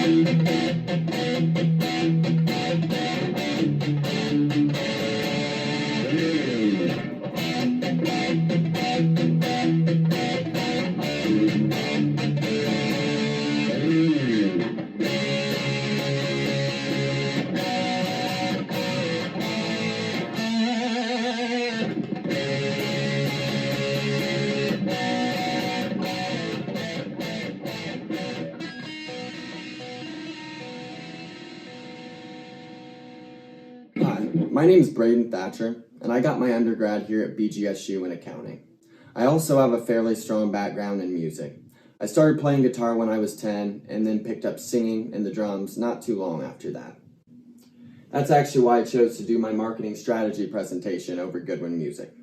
Hi, my name is Braden Thatcher, and I got my undergrad here at BGSU in accounting. I also have a fairly strong background in music. I started playing guitar when I was 10 and then picked up singing and the drums not too long after that. That's actually why I chose to do my marketing strategy presentation over Goodwin Music.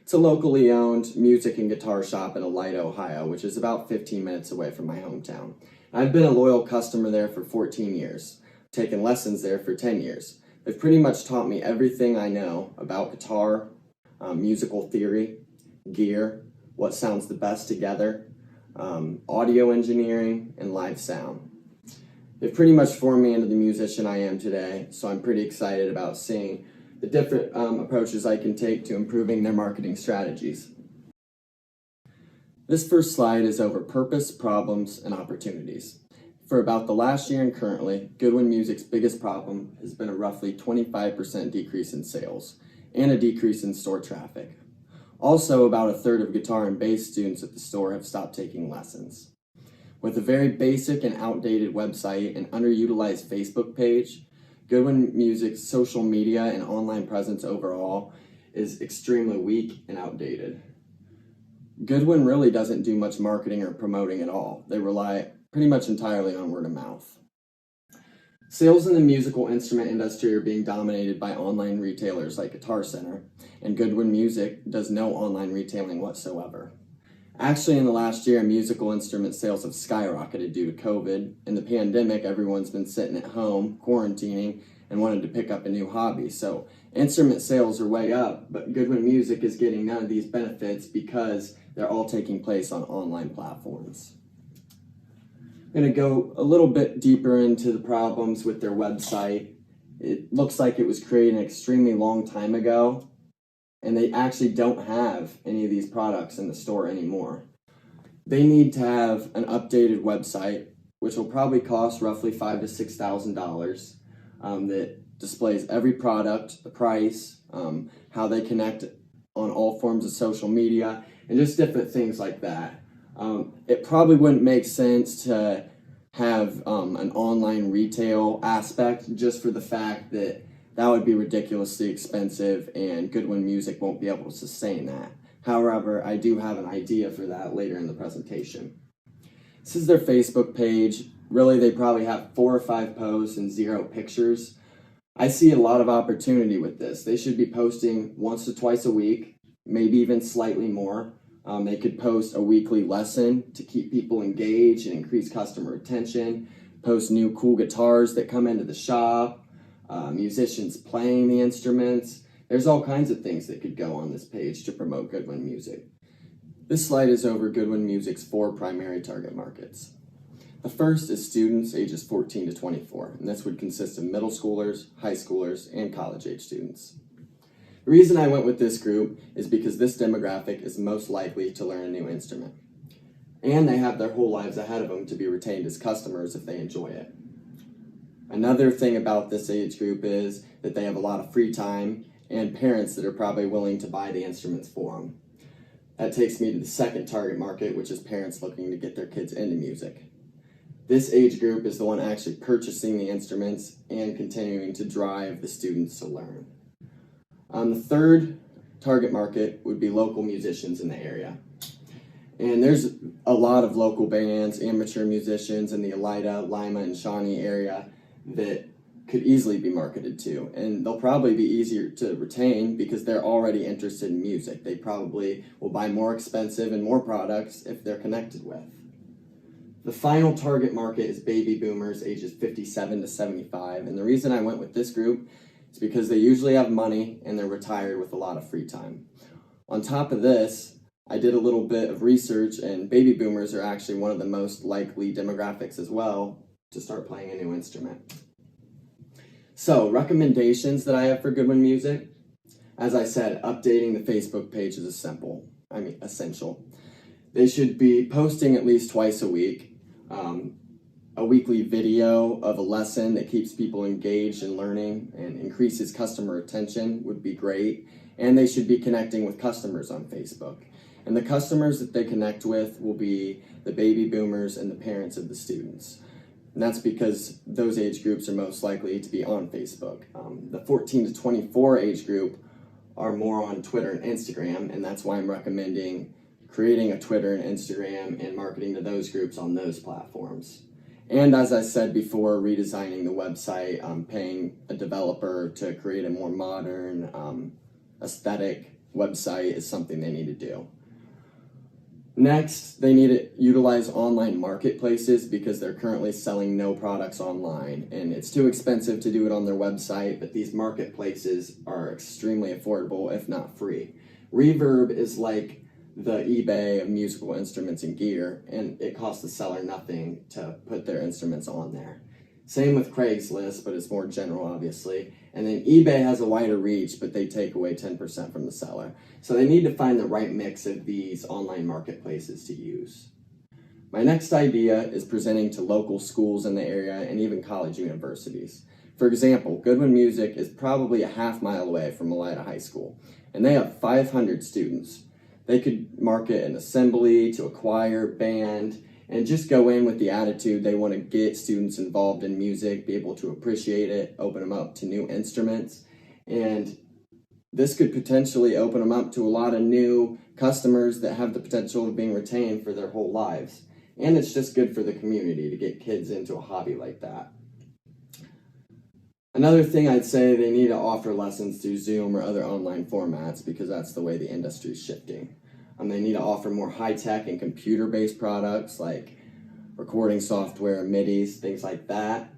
It's a locally owned music and guitar shop in Elida, Ohio, which is about 15 minutes away from my hometown. I've been a loyal customer there for 14 years, taken lessons there for 10 years. They've pretty much taught me everything I know about guitar, musical theory, gear, what sounds the best together, audio engineering, and live sound. They've pretty much formed me into the musician I am today, so I'm pretty excited about seeing the different approaches I can take to improving their marketing strategies. This first slide is over purpose, problems, and opportunities. For about the last year and currently, Goodwin Music's biggest problem has been a roughly 25% decrease in sales and a decrease in store traffic. Also, about a third of guitar and bass students at the store have stopped taking lessons. With a very basic and outdated website and underutilized Facebook page, Goodwin Music's social media and online presence overall is extremely weak and outdated. Goodwin really doesn't do much marketing or promoting at all. They rely pretty much entirely on word of mouth. Sales in the musical instrument industry are being dominated by online retailers like Guitar Center, and Goodwin Music does no online retailing whatsoever. Actually, in the last year, musical instrument sales have skyrocketed due to COVID. In the pandemic, everyone's been sitting at home, quarantining, and wanted to pick up a new hobby. So instrument sales are way up, but Goodwin Music is getting none of these benefits because they're all taking place on online platforms. I'm going to go a little bit deeper into the problems with their website. It looks like it was created an extremely long time ago, and they actually don't have any of these products in the store anymore. They need to have an updated website, which will probably cost roughly $5,000 to $6,000, that displays every product, the price, how they connect on all forms of social media, and just different things like that. It probably wouldn't make sense to have an online retail aspect just for the fact that that would be ridiculously expensive and Goodwin Music won't be able to sustain that. However, I do have an idea for that later in the presentation. This is their Facebook page. Really, they probably have 4 or 5 posts and 0 pictures. I see a lot of opportunity with this. They should be posting once to twice a week, maybe even slightly more. They could post a weekly lesson to keep people engaged and increase customer retention, post new cool guitars that come into the shop, musicians playing the instruments. There's all kinds of things that could go on this page to promote Goodwin Music. This slide is over Goodwin Music's 4 primary target markets. The first is students ages 14 to 24, and this would consist of middle schoolers, high schoolers, and college-age students. The reason I went with this group is because this demographic is most likely to learn a new instrument, and they have their whole lives ahead of them to be retained as customers if they enjoy it. Another thing about this age group is that they have a lot of free time and parents that are probably willing to buy the instruments for them. That takes me to the second target market, which is parents looking to get their kids into music. This age group is the one actually purchasing the instruments and continuing to drive the students to learn. The third target market would be local musicians in the area. And there's a lot of local bands, amateur musicians in the Elida, Lima, and Shawnee area that could easily be marketed to. And they'll probably be easier to retain because they're already interested in music. They probably will buy more expensive and more products if they're connected with. The final target market is baby boomers ages 57 to 75. And the reason I went with this group is because they usually have money and they're retired with a lot of free time. On top of this, I did a little bit of research, and baby boomers are actually one of the most likely demographics as well to start playing a new instrument. So, recommendations that I have for Goodwin Music. As I said, updating the Facebook page is essential. They should be posting at least twice a week. A weekly video of a lesson that keeps people engaged in learning and increases customer attention would be great. And they should be connecting with customers on Facebook. And the customers that they connect with will be the baby boomers and the parents of the students. And that's because those age groups are most likely to be on Facebook. The 14 to 24 age group are more on Twitter and Instagram, and that's why I'm recommending creating a Twitter and Instagram and marketing to those groups on those platforms. And as I said before, redesigning the website, paying a developer to create a more modern, aesthetic website is something they need to do. Next, they need to utilize online marketplaces because they're currently selling no products online, and it's too expensive to do it on their website, but these marketplaces are extremely affordable, if not free. Reverb is like the eBay of musical instruments and gear, and it costs the seller nothing to put their instruments on there. Same with Craigslist, but it's more general, obviously. And then eBay has a wider reach, but they take away 10% from the seller. So they need to find the right mix of these online marketplaces to use. My next idea is presenting to local schools in the area and even college universities. For example, Goodwin Music is probably a half-mile away from Elida High School, and they have 500 students. They could market an assembly to a choir, band, and just go in with the attitude they want to get students involved in music, be able to appreciate it, open them up to new instruments. And this could potentially open them up to a lot of new customers that have the potential of being retained for their whole lives. And it's just good for the community to get kids into a hobby like that. Another thing I'd say, they need to offer lessons through Zoom or other online formats because that's the way the industry is shifting. They need to offer more high-tech and computer-based products like recording software, MIDIs, things like that.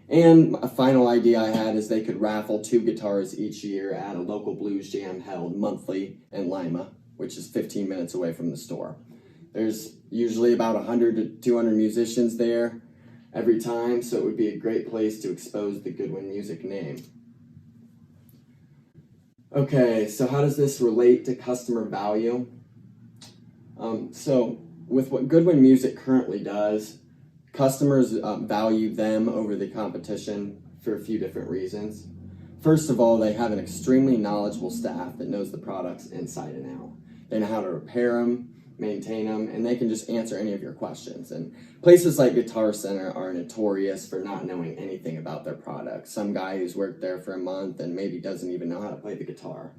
And a final idea I had is they could raffle 2 guitars each year at a local blues jam held monthly in Lima, which is 15 minutes away from the store. There's usually about 100 to 200 musicians there every time, so it would be a great place to expose the Goodwin Music name. Okay, so how does this relate to customer value? So with what Goodwin Music currently does, customers value them over the competition for a few different reasons. First of all, they have an extremely knowledgeable staff that knows the products inside and out. They know how to repair them, maintain them, and they can just answer any of your questions. And places like Guitar Center are notorious for not knowing anything about their products. Some guy who's worked there for a month and maybe doesn't even know how to play the guitar.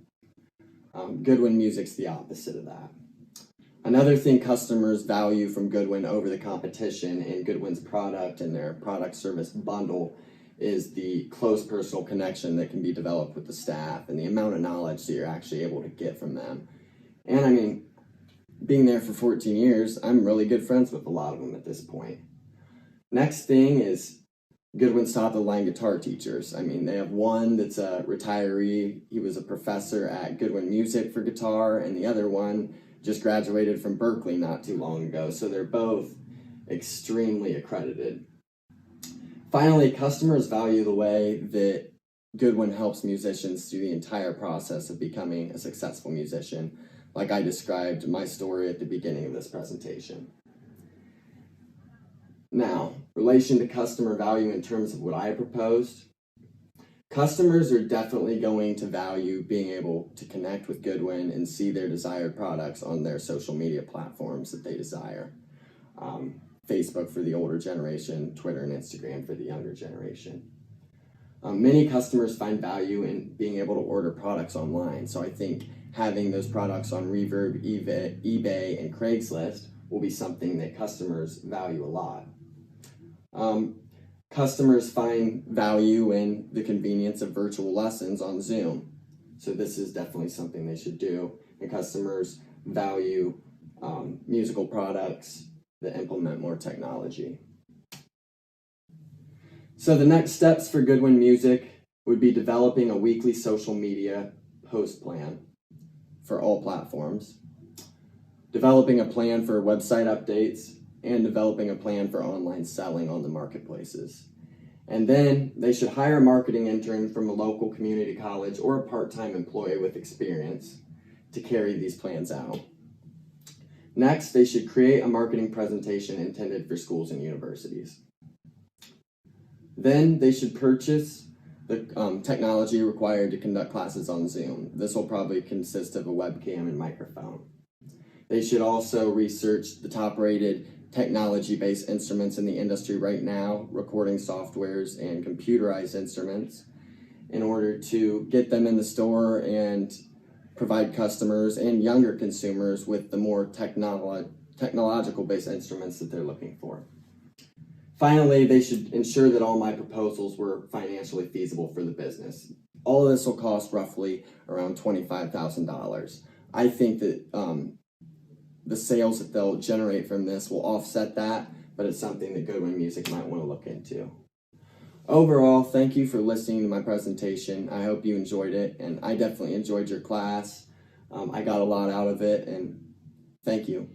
Goodwin Music's the opposite of that. Another thing customers value from Goodwin over the competition in Goodwin's product and their product service bundle is the close personal connection that can be developed with the staff and the amount of knowledge that you're actually able to get from them. And being there for 14 years, I'm really good friends with a lot of them at this point. Next thing is Goodwin's top-of-the-line guitar teachers. They have one that's a retiree. He was a professor at Goodwin Music for guitar, and the other one just graduated from Berkeley not too long ago, so they're both extremely accredited. Finally, customers value the way that Goodwin helps musicians through the entire process of becoming a successful musician, like I described my story at the beginning of this presentation. Now, relation to customer value in terms of what I proposed. Customers are definitely going to value being able to connect with Goodwin and see their desired products on their social media platforms that they desire. Facebook for the older generation, Twitter and Instagram for the younger generation. Many customers find value in being able to order products online, so I think having those products on Reverb, eBay, and Craigslist will be something that customers value a lot. Customers find value in the convenience of virtual lessons on Zoom. So this is definitely something they should do. And customers value musical products that implement more technology. So the next steps for Goodwin Music would be developing a weekly social media post plan for all platforms, developing a plan for website updates, and developing a plan for online selling on the marketplaces. And then they should hire a marketing intern from a local community college or a part-time employee with experience to carry these plans out. Next, they should create a marketing presentation intended for schools and universities. Then they should purchase the technology required to conduct classes on Zoom. This will probably consist of a webcam and microphone. They should also research the top-rated technology-based instruments in the industry right now, recording softwares and computerized instruments, in order to get them in the store and provide customers and younger consumers with the more technological-based instruments that they're looking for. Finally, they should ensure that all my proposals were financially feasible for the business. All of this will cost roughly around $25,000. I think that the sales that they'll generate from this will offset that, but it's something that Goodwin Music might want to look into. Overall, thank you for listening to my presentation. I hope you enjoyed it, and I definitely enjoyed your class. I got a lot out of it, and thank you.